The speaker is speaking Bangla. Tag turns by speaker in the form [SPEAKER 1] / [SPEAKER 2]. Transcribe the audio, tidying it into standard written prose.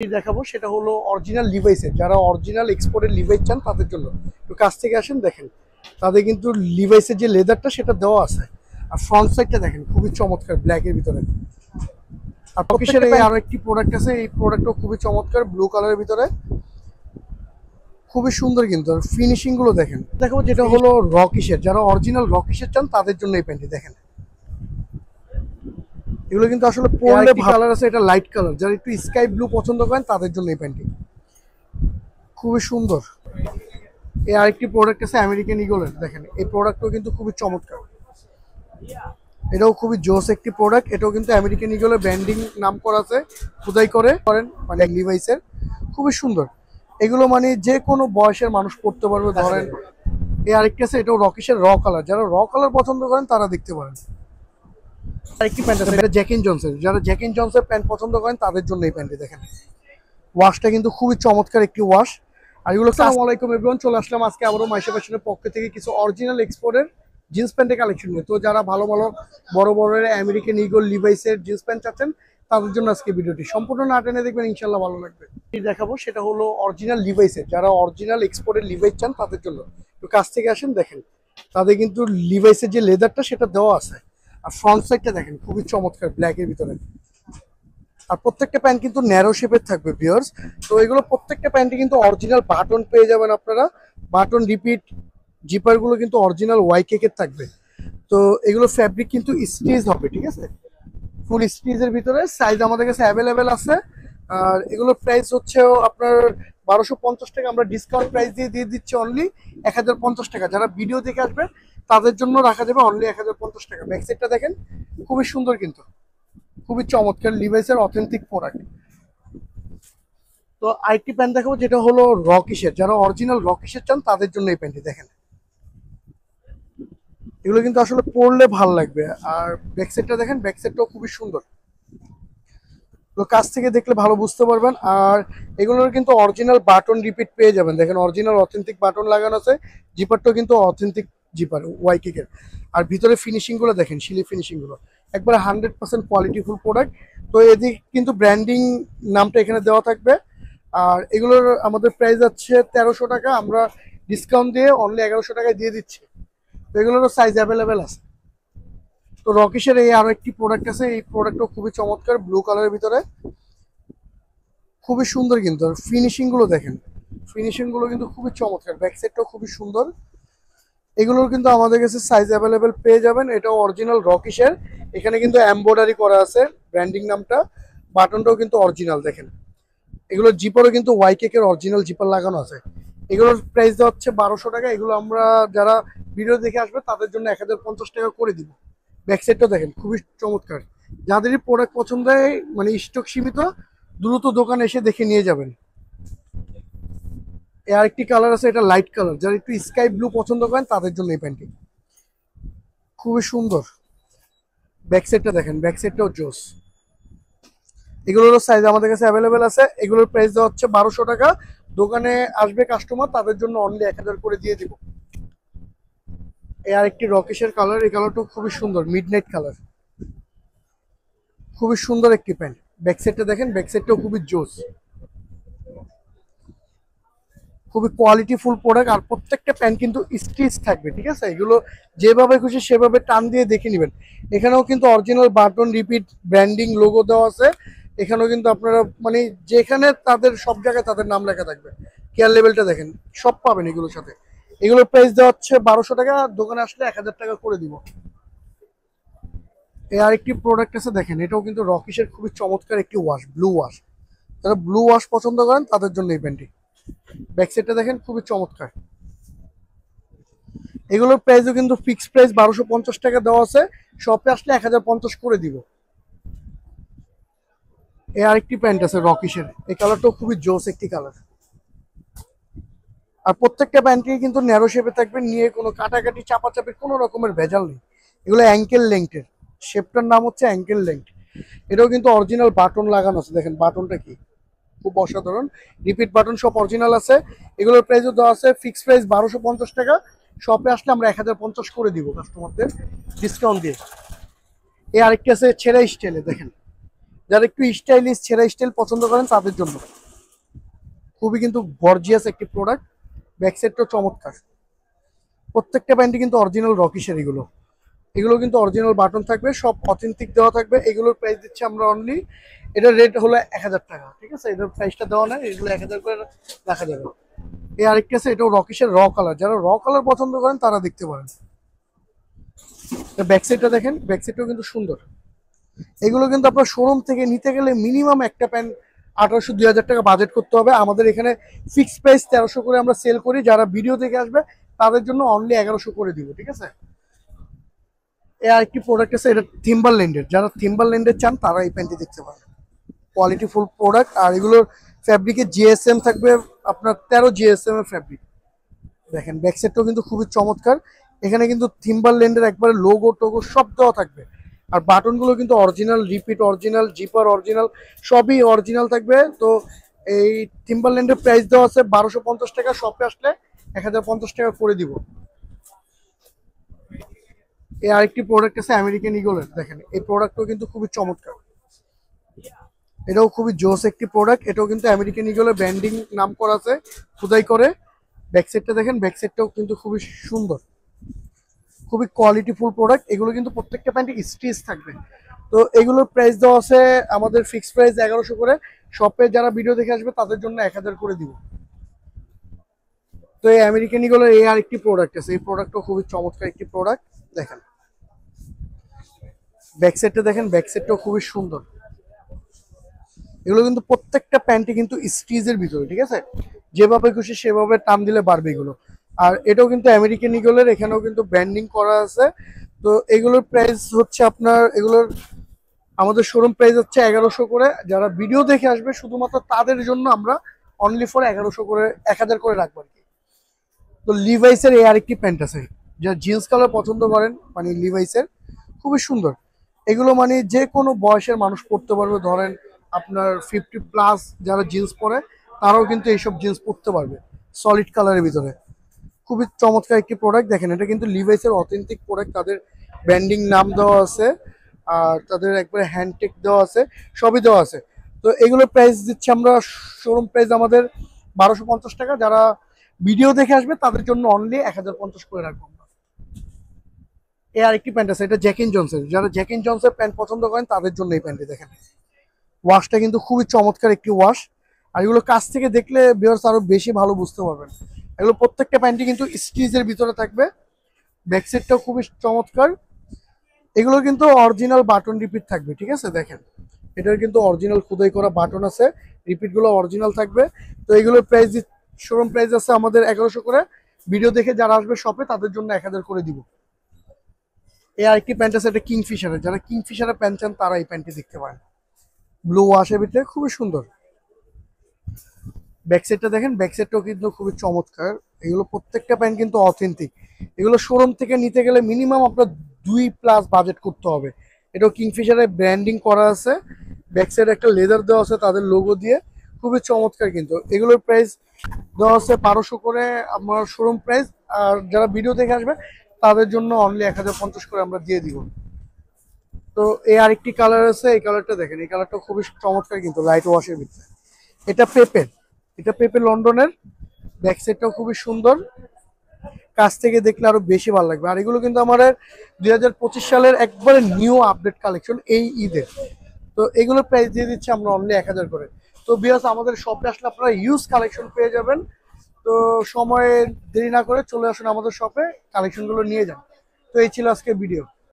[SPEAKER 1] দেখাবো সেটা হলো অরিজিনাল লিভাইসের, যারা অরিজিনাল এক্সপোর্টের লিভাইস চান তাদের জন্য একটু কাছ থেকে আসেন। দেখেন তাদের কিন্তু লিভাইসের যে লেদারটা সেটা দেওয়া আছে, আর ফ্রন্ট সাইডটা দেখেন খুবই চমৎকার ব্ল্যাকের ভিতরে। আর পকিসের এই আরো একটি প্রোডাক্ট আছে, এই প্রোডাক্টও খুবই চমৎকার ব্লু কালারের ভিতরে, খুবই সুন্দর। কিন্তু ফিনিশিং গুলো দেখেন। দেখো যেটা হলো রকিসের, যারা অরিজিনাল রকিসের চান তাদের জন্য এই প্যান্টটি দেখেন। এগুলো কিন্তু আসলে পরলে কালার আছে, এটা লাইট কালার, যারা একটু স্কাই ব্লু পছন্দ করেন তাদের জন্য এই প্যান্টটি খুবই সুন্দর। এই আরেকটি প্রোডাক্ট আছে আমেরিকান ইগলের, দেখেন এই প্রোডাক্টও কিন্তু খুবই চমৎকার, এটাও খুবই জোস একটি প্রোডাক্ট। এটাও কিন্তু আমেরিকান ইগলের ব্র্যান্ডিং নাম করা আছে, খোদাই করেন মানে লিভাইসের, খুবই সুন্দর। এগুলো মানে যে কোনো বয়সের মানুষ পড়তে পারবে। ধরেন এই আরেকটি আছে, এটাও রকিসের র কালার, যারা র কালার পছন্দ করেন তারা দেখতে পারেন। আরেকটি প্যান্ট আছে, এটা জ্যাক এন্ড জনসের, যারা জ্যাক এন্ড জনসের প্যান্ট পছন্দ করেন তাদের জন্য এই প্যান্টটি দেখেন। ওয়াশটা কিন্তু খুবই চমৎকার একটি ওয়াশ। আর এগুলো আসসালামু আলাইকুম এভরিওয়ান, চলে আসলাম আজকে আবারও মাইশা ফ্যাশনের পক্ষ থেকে কিছু অরিজিনাল এক্সপোর্টের জিন্স প্যান্টের কালেকশন নিয়ে। তো যারা ভালো ভালো বড় বড় আমেরিকান ইগল লিভাইসের জিন্স প্যান্ট চাচ্ছেন তাদের জন্য আজকে ভিডিওটি সম্পূর্ণ না টেনে দেখবেন, ইনশাল্লাহ ভালো লাগবে। দেখাবো সেটা হলো অরিজিনাল লিভাইসের, যারা অরিজিনাল এক্সপোর্টের লিভাইস চান তাদের জন্য একটু কাছ থেকে আসেন। দেখেন তাদের কিন্তু লিভাইসের যে লেদারটা সেটা দেওয়া আছে, আর ফ্রন্ট সাইডটা দেখেন খুবই চমৎকার ব্ল্যাকের ভিতরে। আর প্রত্যেকটা প্যান্ট কিন্তু ন্যারো শেপের থাকবে ভিউয়ার্স। তো এগুলো প্রত্যেকটা প্যান্টে কিন্তু অরিজিনাল বাটন পেয়ে যাবেন আপনারা, বাটন রিপিট জিপার গুলো কিন্তু অরিজিনাল ওয়াই কেকের থাকবে। তো এগুলো ফ্যাব্রিক কিন্তু স্টিচ হবে, ঠিক আছে, ফুল স্টিচের ভিতরে। সাইজ আমাদের কাছে অ্যাভেলেবেল আছে। আর এগুলোর প্রাইস হচ্ছে আপনার 1250 টাকা, আমরা ডিসকাউন্ট প্রাইস দিয়ে দিচ্ছি অনলি 1050 টাকা। যারা ভিডিও দেখে আসবে তাদের জন্য রাখা যাবে অনলি 1050 টাকা। ব্যাক সাইডটা দেখেন খুবই সুন্দর, কিন্তু খুবই চমৎকার লিভাইসের অথেন্টিক প্রোডাক্ট। তো আরেকটি প্যান্ট দেখাবো যেটা হলো রকিসের, যারা অরিজিনাল রকিসের চান তাদের জন্য এই প্যান্টটি দেখেন। এগুলো কিন্তু আসলে পরলে ভালো লাগবে। আর ব্যাক সাইডটা দেখেন, ব্যাক সাইডটাও খুবই সুন্দর, তো কাছ থেকে দেখলে ভালো বুঝতে পারবেন। আর এগুলোর কিন্তু অরিজিনাল বাটন রিপিট পেয়ে যাবেন, দেখেন অরিজিনাল অথেন্টিক বাটন লাগানো আছে। জিপারটাও কিন্তু অথেন্টিক জিপার ওয়াই কেকের। আর ভিতরে ফিনিশিং গুলো দেখেন, শিলি ফিনিশিং গুলো একবারে 100% কোয়ালিটিফুল প্রোডাক্ট। তো এদিক কিন্তু ব্র্যান্ডিং নামটা এখানে দেওয়া থাকবে। আর এগুলোর আমাদের প্রাইস আছে 1300 টাকা, আমরা ডিসকাউন্ট দিয়ে অনলি 1100 টাকায় দিয়ে দিচ্ছি। তো এগুলোরও সাইজ অ্যাভেলেবেল আছে। তো রকিসের এই আরো একটি প্রোডাক্ট আছে, এই প্রোডাক্টও খুবই চমৎকার ব্লু কালারের ভিতরে, খুবই সুন্দর। কিন্তু ফিনিশিং গুলো দেখেন, ফিনিশিং গুলো কিন্তু খুবই চমৎকার, ব্যাক সাইডটাও খুবই সুন্দর। এগুলোর কিন্তু আমাদের কাছে সাইজ অ্যাভেলেবেল পেয়ে যাবেন। এটাও অরিজিনাল রকিসের, এখানে কিন্তু এমব্রয়ডারি করা আছে ব্র্যান্ডিং নামটা, বাটনটাও কিন্তু অরিজিনাল দেখেন। এগুলোর জিপারও কিন্তু ওয়াই কেকের অরিজিনাল জিপার লাগানো আছে। এগুলোর প্রাইস দেওয়া হচ্ছে 1200 টাকা। এগুলো আমরা যারা ভিডিও দেখে আসবে তাদের জন্য 1050 টাকা করে দিব। ব্যাক সাইডটাও দেখেন খুবই চমৎকার। যাদেরই প্রোডাক্ট পছন্দ হয়, মানে স্টক সীমিত, দ্রুত দোকানে এসে দেখে নিয়ে যাবেন। আরেকটি কালার আছে, এটা লাইট কালার, যারা একটু স্কাই ব্লু পছন্দ করেন তাদের জন্য এই প্যান্টটি খুবই সুন্দর। ব্যাক সাইডটা দেখেন, ব্যাক সাইডটাও জোস। এগুলোর সাইজ আমাদের কাছে অ্যাভেলেবেল আছে। এগুলোর প্রাইস দেওয়া হচ্ছে 1200 টাকা। দোকানে আসবে কাস্টমার তাদের জন্য অনলি 1000 করে দিয়ে দিব। এই আরেকটি রকিসের কালার, এই কালারটাও খুবই সুন্দর, মিডনাইট কালার, খুবই সুন্দর একটি প্যান্ট। ব্যাক সাইডটা দেখেন, ব্যাক সাইডটাও খুবই জোস, খুবই কোয়ালিটিফুল প্রোডাক্ট। আর প্রত্যেকটা প্যান্ট কিন্তু স্টিচ থাকবে, ঠিক আছে। এগুলো যেভাবে খুশি সেভাবে টান দিয়ে দেখে নেবেন। এখানেও কিন্তু original button repeat branding logo দেওয়া আছে। এখানেও কিন্তু আপনারা মানে যেখানে তাদের সব জায়গায় তাদের নাম লেখা থাকবে। কেয়ার লেভেলটা দেখেন, সব পাবেন এগুলোর সাথে। এগুলোর প্রাইস দেওয়া হচ্ছে 1200 টাকা, দোকানে আসলে 1000 টাকা করে দিব। এই আরেকটি প্রোডাক্ট আছে দেখেন, এটাও কিন্তু রকিসের খুবই চমৎকার একটি ওয়াশ, ব্লু ওয়াশ। যারা ব্লু ওয়াশ পছন্দ করেন তাদের জন্য এই প্যান্টটি। ব্যাক সাইডটা দেখেন খুবই চমৎকার। এগুলোর প্রাইসও কিন্তু ফিক্সড প্রাইস 1250 টাকা দেওয়া আছে, শপে আসলে 1050 করে দিব। এই আরেকটি প্যান্ট আছে রকিসের, এই কালারটাও খুবই জোস একটি কালার। আর প্রত্যেকটা প্যান্টই কিন্তু ন্যারো শেপে থাকবে, নিয়ে কোনো কাটাকাটি চাপাচাপির কোনো রকমের ভেজাল নেই। এগুলো অ্যাঙ্কেল লেংথের, শেপটার নাম হচ্ছে অ্যাঙ্কেল লেংথ। এটাও কিন্তু অরিজিনাল বাটন লাগানো আছে, দেখেন বাটনটা কি খুব অসাধারণ, রিপিট বাটন সব অরিজিনাল আছে। এগুলোর প্রাইসও দেওয়া আছে ফিক্সড প্রাইস 1250 টাকা, শপে আসলে আমরা 1050 করে দিব কাস্টমারদের ডিসকাউন্ট দিয়ে। এই আরেকটি আছে ছেঁড়া স্টাইলে, দেখেন যারা একটু স্টাইলিশ ছেঁড়া স্টাইল পছন্দ করেন তাদের জন্য খুবই কিন্তু গর্জিয়াস একটি প্রোডাক্ট। ব্যাক সাইডটাও চমৎকার। প্রত্যেকটা প্যান্টই কিন্তু অরিজিনাল রকিসের। এগুলো এগুলো কিন্তু অরিজিনাল বাটন থাকবে, সব অথেন্টিক দেওয়া থাকবে। এগুলোর প্রাইস দিচ্ছি আমরা অনলি, এটার রেট হলো 1000 টাকা, ঠিক আছে? এটার প্রাইসটা দেওয়া নাই, এগুলো 1000 করে রাখা যাবে। এই আরেকটা আছে, এটাও রকিসের র কালার। যারা র কালার পছন্দ করেন তারা দেখতে পারেন। ব্যাক সাইডটা দেখেন, ব্যাক সাইডটাও কিন্তু সুন্দর। এগুলো কিন্তু আপনার শোরুম থেকে নিতে গেলে মিনিমাম একটা প্যান্ট 1800-2000 টাকা বাজেট করতে হবে। আমাদের এখানে ফিক্সড প্রাইস 1300 করে আমরা সেল করি। যারা ভিডিও দেখে আসবে তাদের জন্য অনলি 1100 করে দিব, ঠিক আছে? এর আরেকটি প্রোডাক্ট আছে, এটা থিম্বারল্যান্ডের। যারা থিম্বারল্যান্ডের চান তারা এই প্যান্টটি দেখতে পারেন। Quality full product. আর এগুলোর ফ্যাব্রিকে জিএসএম থাকবে আপনার 13 জিএসএম এর ফ্যাব্রিক। দেখেন ব্যাক সাইডটাও কিন্তু খুবই চমৎকার। এখানে কিন্তু থিম্বারল্যান্ডের একবারে লোগো টোগো সব দেওয়া থাকবে। আর বাটনগুলো কিন্তু original, repeat original, zipper original, সবই অরিজিনাল থাকবে। তো এই থিম্বারল্যান্ডের প্রাইস দেওয়া আছে 1250 টাকা। শপে আসলে 1050 টাকা করে দিব। এই আরেকটি প্রোডাক্ট আছে আমেরিকান ইগলের। দেখেন এই প্রোডাক্টটাও কিন্তু খুবই চমৎকার। এটাও খুবই জোস একটি প্রোডাক্ট। এটাও কিন্তু আমেরিকান ইগলের ব্র্যান্ডিং নাম করা আছে খোদাই করে। ব্যাক সাইডটা দেখেন, ব্যাক সাইডটাও কিন্তু খুবই সুন্দর, খুবই কোয়ালিটিফুল প্রোডাক্ট। এগুলো কিন্তু প্রত্যেকটা প্যান্টে স্টিচ থাকবে। তো এগুলোর প্রাইস দেওয়া আছে আমাদের ফিক্সড প্রাইস 1100 করে। শপে যারা ভিডিও দেখে আসবে তাদের জন্য 1000 করে দিব। তো এই আমেরিকান ইগলের এই আরেকটি প্রোডাক্ট আছে। এই প্রোডাক্টটাও খুবই চমৎকার একটি প্রোডাক্ট। দেখেন ব্যাক সাইডটা দেখেন, ব্যাক সাইডটাও খুবই সুন্দর। এগুলো কিন্তু প্রত্যেকটা প্যান্টে কিন্তু স্টিচের ভিতরে, ঠিক আছে? যেভাবে খুশি সেভাবে টান দিলে বাড়বে এগুলো। আর এটাও কিন্তু আমেরিকান ইগলের, এখানেও কিন্তু ব্র্যান্ডিং করা আছে। তো এগুলোর প্রাইস হচ্ছে আপনার, এগুলোর আমাদের শোরুম প্রাইস হচ্ছে 1100 করে। যারা ভিডিও দেখে আসবে শুধুমাত্র তাদের জন্য আমরা অনলি ফর 1100 করে, 1000 করে রাখবো আর কি। তো লিভাইসের এই আরেকটি প্যান্ট আছে, যারা জিন্স কালার পছন্দ করেন, মানে লিভাইসের খুবই সুন্দর। এগুলো মানে যে কোনো বয়সের মানুষ পরতে পারবে। ধরেন আপনার 50+ যারা জিন্স পরে তারাও কিন্তু এইসব জিন্স পরতে পারবে, সলিড কালারের ভিতরে। খুবই চমৎকার একটি প্রোডাক্ট। দেখেন এটা কিন্তু লিভাইসের অথেন্টিক প্রোডাক্ট। তাদের ব্র্যান্ডিং নাম দেওয়া আছে, আর তাদের একবারে হ্যান্ডটেক দেওয়া আছে, সবই দেওয়া আছে। তো এগুলোর প্রাইস দিচ্ছি আমরা, শোরুম প্রাইস আমাদের 1250 টাকা। যারা ভিডিও দেখে আসবে তাদের জন্য অনলি 1050 করে রাখবো আমরা। এই আরেকটি প্যান্ট আছে, এটা জ্যাক এন্ড জনসের। যারা জ্যাক এন্ড জনসের প্যান্ট পছন্দ করেন তাদের জন্য এই প্যান্টটি। দেখেন ওয়াশটা কিন্তু খুবই চমৎকার একটি ওয়াশ। আর এগুলো কাছ থেকে দেখলে ভিউয়ার্স আরো বেশি ভালো বুঝতে পারবেন। এগুলো প্রত্যেকটা প্যান্টই কিন্তু স্টিচের ভিতরে থাকবে। ব্যাক সাইডটাও খুবই চমৎকার। এগুলো কিন্তু অরিজিনাল বাটন রিপিট থাকবে, ঠিক আছে? দেখেন এটার কিন্তু অরিজিনাল খোদাই করা বাটন আছে, রিপিট গুলো অরিজিনাল থাকবে। তো এগুলোর প্রাইস, শোরুম প্রাইস আছে আমাদের 1100 করে। ভিডিও দেখে যারা আসবে শপে তাদের জন্য 1000 করে দিব। এই আরেকটি প্যান্ট আছে, এটা কিংফিশারের। যারা কিংফিশারের প্যান্ট চান তারা এই প্যান্টটি দেখতে পারেন। ব্লু ওয়াশের ভিতরে খুবই সুন্দর। ব্যাক সাইডটা দেখেন, ব্যাক সাইডটাও কিন্তু খুবই চমৎকার। এগুলো প্রত্যেকটা প্যান্ট কিন্তু অথেন্টিক। এগুলো শোরুম থেকে নিতে গেলে মিনিমাম আপনার 2+ বাজেট করতে হবে। এটাও কিংফিশারের ব্র্যান্ডিং করা আছে। ব্যাক সাইডে একটা লেদার দেওয়া আছে তাদের লোগো দিয়ে, খুবই চমৎকার। কিন্তু এগুলোর প্রাইস দেওয়া আছে 1200 করে আমার শোরুম প্রাইস। আর যারা ভিডিও দেখে আসবে তাদের জন্য অনলি 1050 করে আমরা দিয়ে দিব। তো এই আরেকটি কালার আছে, এই কালারটা দেখেন, এই কালারটা খুবই চমৎকার কিন্তু লাইট ওয়াশের ভিতরে। এটা পেপের, এটা পেপে লন্ডনের। ব্যাক সাইডটাও খুবই সুন্দর, কাছ থেকে দেখলে আরো বেশি ভালো লাগবে। আর এগুলো কিন্তু আমাদের 2025 সালের একবারে নিউ আপডেট কালেকশন এই ঈদের। তো এগুলোর প্রাইস দিয়ে দিচ্ছি আমরা অনলি 1000 করে। তো বিয়াস আমাদের শপে আসলে আপনারা ইউজ কালেকশন পেয়ে যাবেন। তো সময় দেরি না করে চলে আসুন আমাদের শপে, কালেকশনগুলো নিয়ে যান। তো এই ছিল আজকের ভিডিও।